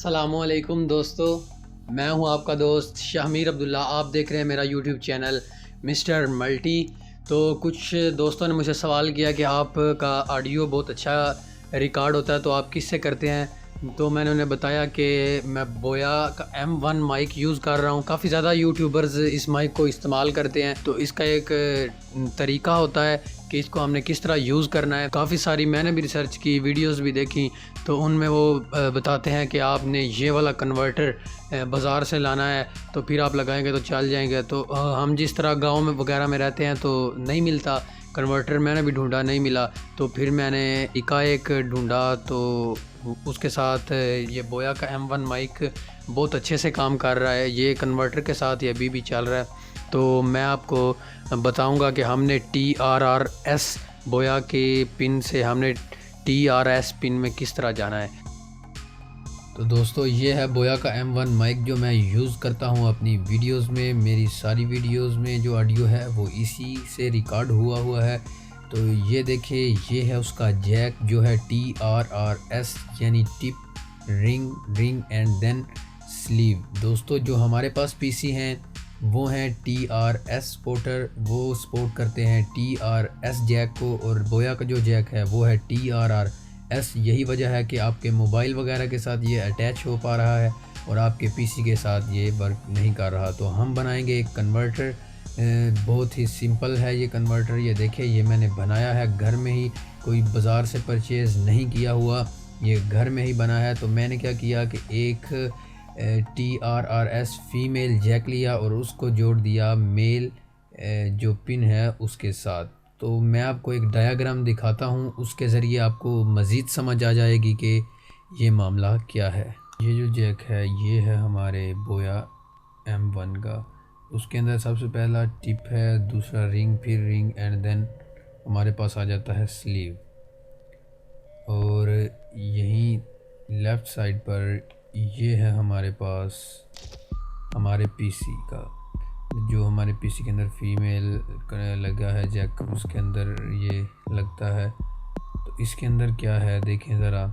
अस्सलामुअलैकुम दोस्तों, मैं हूं आपका दोस्त शाहमीर अब्दुल्ला। आप देख रहे हैं मेरा यूट्यूब चैनल मिस्टर मल्टी। तो कुछ दोस्तों ने मुझे सवाल किया कि आपका ऑडियो बहुत अच्छा रिकॉर्ड होता है, तो आप किससे करते हैं? तो मैंने उन्हें बताया कि मैं बोया का M1 माइक यूज़ कर रहा हूँ। काफ़ी ज़्यादा यूट्यूबर्स इस माइक को इस्तेमाल करते हैं, तो इसका एक तरीका होता है कि इसको हमने किस तरह यूज़ करना है। काफ़ी सारी मैंने भी रिसर्च की, वीडियोस भी देखी, तो उनमें वो बताते हैं कि आपने ये वाला कन्वर्टर बाज़ार से लाना है, तो फिर आप लगाएंगे तो चल जाएंगे। तो हम जिस तरह गांव में वगैरह में रहते हैं तो नहीं मिलता कन्वर्टर, मैंने भी ढूंढा नहीं मिला, तो फिर मैंने एकाएक ढूंढा। तो उसके साथ ये बोया का M1 माइक बहुत अच्छे से काम कर रहा है। ये कन्वर्टर के साथ ये अभी भी चल रहा है। तो मैं आपको बताऊंगा कि हमने TRRS बोया के पिन से हमने TRS पिन में किस तरह जाना है। तो दोस्तों, ये है बोया का M1 माइक जो मैं यूज़ करता हूँ अपनी वीडियोस में। मेरी सारी वीडियोस में जो ऑडियो है वो इसी से रिकॉर्ड हुआ है। तो ये देखिए, ये है उसका जैक जो है TRRS, यानी tip ring and then sleeve. दोस्तों, जो हमारे पास पीसी हैं वो हैं TRS सपोर्टर, वो सपोर्ट करते हैं TRS जैक को, और बोया का जो जैक है वो है TRRS। यही वजह है कि आपके मोबाइल वगैरह के साथ ये अटैच हो पा रहा है और आपके पीसी के साथ ये वर्क नहीं कर रहा। तो हम बनाएंगे एक कन्वर्टर, बहुत ही सिंपल है ये कन्वर्टर। ये देखिए, ये मैंने बनाया है घर में ही, कोई बाज़ार से परचेज़ नहीं किया हुआ, ये घर में ही बना है। तो मैंने क्या किया कि एक TRRS फीमेल जैक लिया और उसको जोड़ दिया मेल जो पिन है उसके साथ। तो मैं आपको एक डायग्राम दिखाता हूँ, उसके ज़रिए आपको मज़ीद समझ आ जाएगी कि ये मामला क्या है। ये जो जैक है ये है हमारे बोया M1 का। उसके अंदर सबसे पहला टिप है, दूसरा रिंग, फिर रिंग एंड देन हमारे पास आ जाता है स्लीव। और यहीं लेफ़्ट साइड पर ये है हमारे पास हमारे पीसी का, जो हमारे पीसी के अंदर फीमेल लगा है जैक, उसके अंदर ये लगता है। तो इसके अंदर क्या है देखें ज़रा,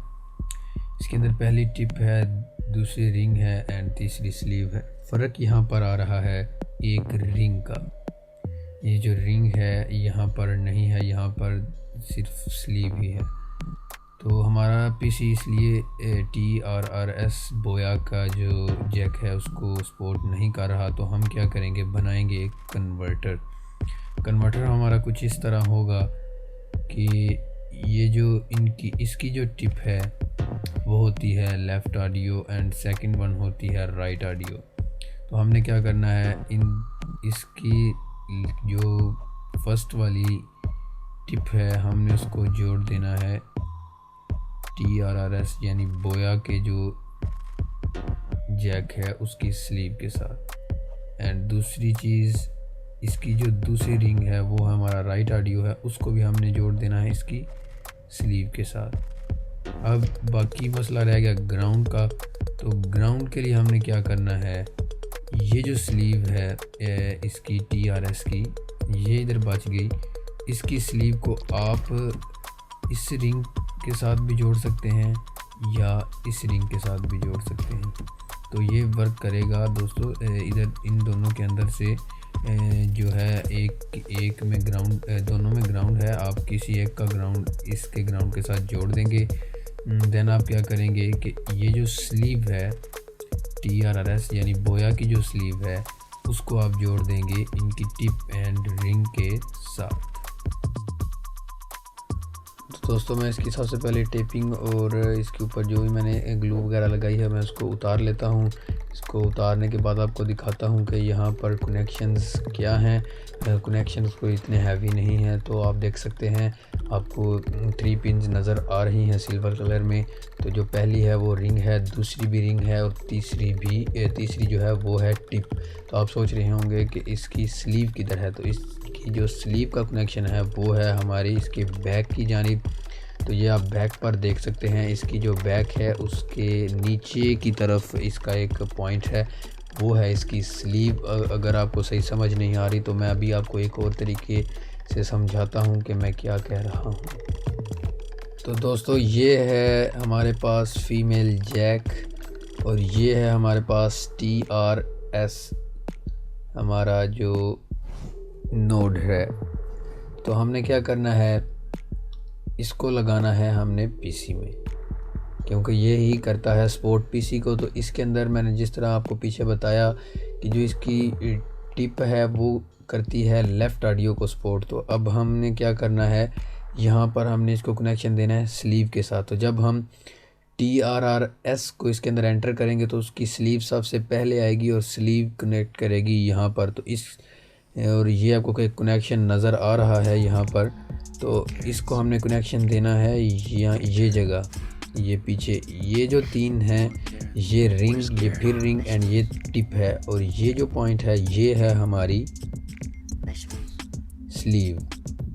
इसके अंदर पहली टिप है, दूसरी रिंग है एंड तीसरी स्लीव है। फ़र्क यहाँ पर आ रहा है एक रिंग का, ये जो रिंग है यहाँ पर नहीं है, यहाँ पर सिर्फ स्लीव ही है। तो हमारा पीसी इसलिए TRRS बोया का जो जैक है उसको सपोर्ट नहीं कर रहा। तो हम क्या करेंगे, बनाएंगे एक कन्वर्टर हमारा कुछ इस तरह होगा कि ये जो इसकी जो टिप है वो होती है left audio and second one होती है राइट ऑडियो। तो हमने क्या करना है, इसकी जो फर्स्ट वाली टिप है हमने उसको जोड़ देना है TRRS यानी बोया के जो जैक है उसकी स्लीव के साथ। एंड दूसरी चीज़, इसकी जो दूसरी रिंग है वो हमारा राइट ऑडियो है, उसको भी हमने जोड़ देना है इसकी स्लीव के साथ। अब बाकी मसला रह गया ग्राउंड का। तो ग्राउंड के लिए हमने क्या करना है, ये जो स्लीव है इसकी TRS की, ये इधर बच गई, इसकी स्लीव को आप इस रिंग के साथ भी जोड़ सकते हैं या इस रिंग के साथ भी जोड़ सकते हैं। तो ये वर्क करेगा दोस्तों। इधर इन दोनों के अंदर से जो है एक में ग्राउंड, दोनों में ग्राउंड है, आप किसी एक का ग्राउंड इसके ग्राउंड के साथ जोड़ देंगे। देन आप क्या करेंगे कि ये जो स्लीव है TRRS यानी बोया की जो स्लीव है उसको आप जोड़ देंगे इनकी टिप एंड रिंग के साथ। दोस्तों, मैं इसकी सबसे पहले टेपिंग और इसके ऊपर जो भी मैंने ग्लू वगैरह लगाई है मैं उसको उतार लेता हूँ। इसको उतारने के बाद आपको दिखाता हूँ कि यहाँ पर कनेक्शंस क्या हैं। कनेक्शंस कोई इतने हैवी नहीं हैं, तो आप देख सकते हैं आपको 3 पिन्स नज़र आ रही हैं सिल्वर कलर में। तो जो पहली है वो रिंग है, दूसरी भी रिंग है और तीसरी जो है वो है टिप। तो आप सोच रहे होंगे कि इसकी स्लीव किधर है, तो इसकी जो स्लीव का कनेक्शन है वो है हमारी इसके बैक की जानिब। तो ये आप बैक पर देख सकते हैं, इसकी जो बैक है उसके नीचे की तरफ इसका एक पॉइंट है, वो है इसकी स्लीव। अगर आपको सही समझ नहीं आ रही तो मैं अभी आपको एक और तरीके से समझाता हूँ कि मैं क्या कह रहा हूँ। तो दोस्तों, ये है हमारे पास फीमेल जैक और ये है हमारे पास TRS हमारा जो नोड है। तो हमने क्या करना है, इसको लगाना है हमने पीसी में, क्योंकि ये ही करता है सपोर्ट पीसी को। तो इसके अंदर मैंने जिस तरह आपको पीछे बताया कि जो इसकी टिप है वो करती है लेफ़्ट ऑडियो को सपोर्ट। तो अब हमने क्या करना है, यहाँ पर हमने इसको कनेक्शन देना है स्लीव के साथ। तो जब हम TRRS को इसके अंदर एंटर करेंगे तो उसकी स्लीव सबसे पहले आएगी और स्लीव कनेक्ट करेगी यहाँ पर। तो इस और ये आपको कोई कनेक्शन नज़र आ रहा है यहाँ पर। तो इसको हमने कनेक्शन देना है यहाँ ये जगह, ये पीछे ये जो 3 हैं, ये रिंग, ये फिर रिंग एंड ये टिप है। और ये जो पॉइंट है ये है हमारी स्लीव।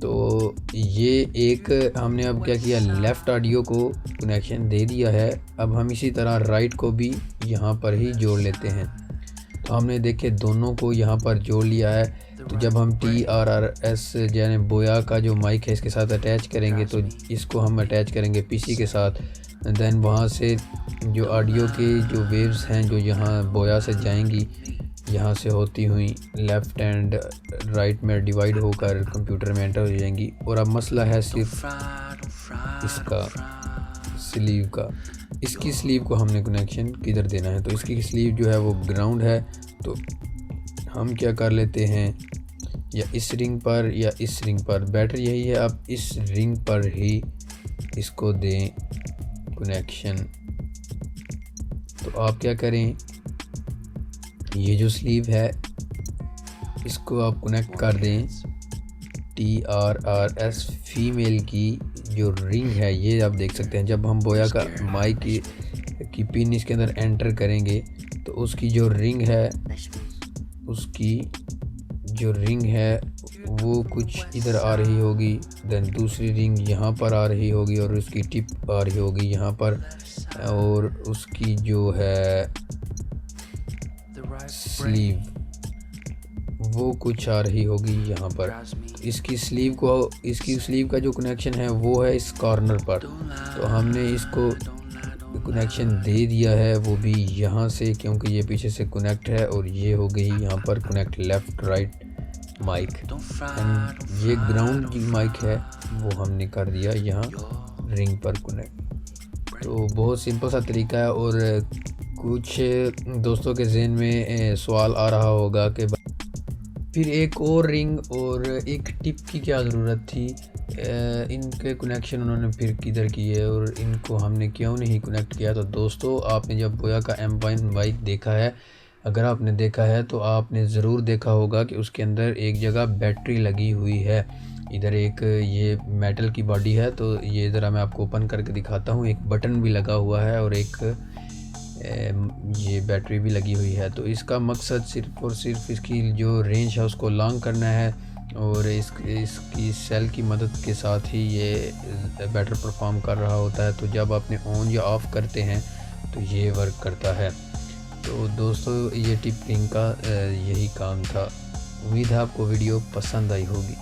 तो ये एक हमने अब क्या किया, लेफ़्ट ऑडियो को कनेक्शन दे दिया है। अब हम इसी तरह राइट को भी यहाँ पर ही जोड़ लेते हैं। तो हमने देखे दोनों को यहाँ पर जोड़ लिया है। तो जब हम TRRS यानी बोया का जो माइक है इसके साथ अटैच करेंगे, तो इसको हम अटैच करेंगे पीसी के साथ। देन वहाँ से जो ऑडियो के जो वेव्स हैं जो यहाँ बोया से जाएंगी, यहाँ से होती हुई लेफ़्ट एंड राइट में डिवाइड होकर कंप्यूटर में एंटर हो जाएंगी। और अब मसला है सिर्फ इसका स्लीव का। इसकी स्लीव को हमने कनेक्शन किधर देना है, तो इसकी स्लीव जो है वो ग्राउंड है। तो हम क्या कर लेते हैं, या इस रिंग पर या इस रिंग पर, बेटर यही है आप इस रिंग पर ही इसको दें कनेक्शन। तो आप क्या करें, ये जो स्लीव है इसको आप कनेक्ट कर दें TRRS फीमेल की जो रिंग है। ये आप देख सकते हैं जब हम बोया का माइक की पिन इसके अंदर एंटर करेंगे तो उसकी जो रिंग है, उसकी जो रिंग है वो कुछ इधर आ रही होगी। देन दूसरी रिंग यहाँ पर आ रही होगी और उसकी टिप आ रही होगी यहाँ पर। और उसकी जो है स्लीव वो कुछ आ रही होगी यहाँ पर। तो इसकी स्लीव का जो कनेक्शन है वो है इस कॉर्नर पर। तो हमने इसको कनेक्शन दे दिया है वो भी यहाँ से, क्योंकि ये पीछे से कनेक्ट है। और ये हो गई यहाँ पर connect left right mic. And ये ग्राउंड की माइक है वो हमने कर दिया यहाँ रिंग पर कनेक्ट। तो बहुत सिंपल सा तरीका है। और कुछ दोस्तों के ज़हन में सवाल आ रहा होगा कि फिर एक और रिंग और एक टिप की क्या ज़रूरत थी, इनके कनेक्शन उन्होंने फिर किधर किए और इनको हमने क्यों नहीं कनेक्ट किया। तो दोस्तों, आपने जब बोया का M1 माइक देखा है, अगर आपने देखा है तो आपने ज़रूर देखा होगा कि उसके अंदर एक जगह बैटरी लगी हुई है। इधर एक ये मेटल की बॉडी है, तो ये ज़रा मैं आपको ओपन करके दिखाता हूँ। एक बटन भी लगा हुआ है और एक ये बैटरी भी लगी हुई है। तो इसका मकसद सिर्फ़ और सिर्फ इसकी जो रेंज है उसको लॉन्ग करना है। और इसकी सेल की मदद के साथ ही ये बेटर परफॉर्म कर रहा होता है। तो जब आपने ऑन या ऑफ़ करते हैं तो ये वर्क करता है। तो दोस्तों, ये टिप रिंग का यही काम था। उम्मीद है आपको वीडियो पसंद आई होगी।